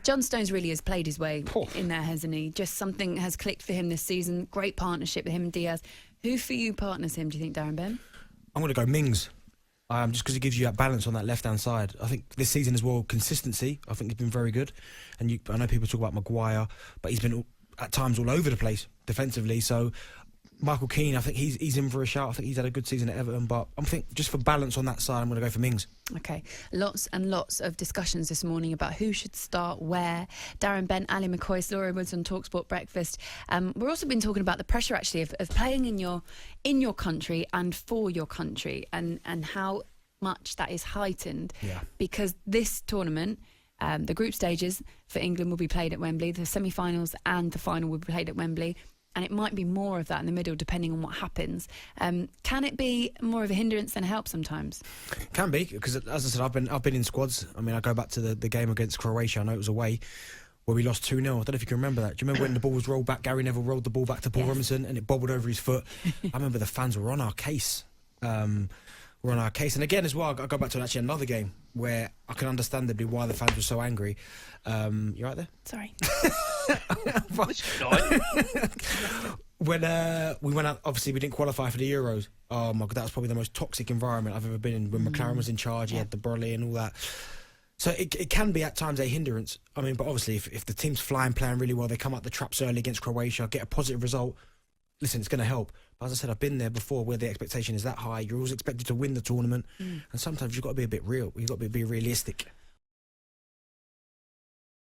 John Stones really has played his way in there, hasn't he? Just something has clicked for him this season. Great partnership with him and Diaz. Who for you partners him, do you think, Darren Bent? I'm going to go Mings. Just because he gives you that balance on that left-hand side. I think this season as well, consistency, I think he's been very good. And I know people talk about Maguire, but he's been at times all over the place defensively. So Michael Keane, I think he's in for a shout. I think he's had a good season at Everton, but I think just for balance on that side, I'm going to go for Mings. Okay, lots and lots of discussions this morning about who should start where. Darren Bent, Ali McCoy, Laura Woods on talkSPORT Breakfast. We've also been talking about the pressure actually of playing in your country and for your country, and how much that is heightened. Yeah. Because this tournament, the group stages for England will be played at Wembley, the semi-finals and the final will be played at Wembley. And it might be more of that in the middle, depending on what happens. Can it be more of a hindrance than a help sometimes? Can be, because as I said, I've been in squads. I mean, I go back to the game against Croatia. I know it was away, where we lost 2-0. I don't know if you can remember that. Do you remember when the ball was rolled back? Gary Neville rolled the ball back to Paul Robinson, and it bobbled over his foot. I remember the fans were on our case. And again as well, I go back to actually another game where I can understandably why the fans were so angry. You right there? Sorry. When we went out, obviously we didn't qualify for the Euros. Oh my God, that was probably the most toxic environment I've ever been in. When McLaren was in charge, he had the Broly and all that. So it can be at times a hindrance. I mean, but obviously if the team's playing really well, they come out the traps early against Croatia, get a positive result. Listen, it's going to help. But as I said, I've been there before where the expectation is that high. You're always expected to win the tournament. And sometimes you've got to be a bit real. You've got to be realistic.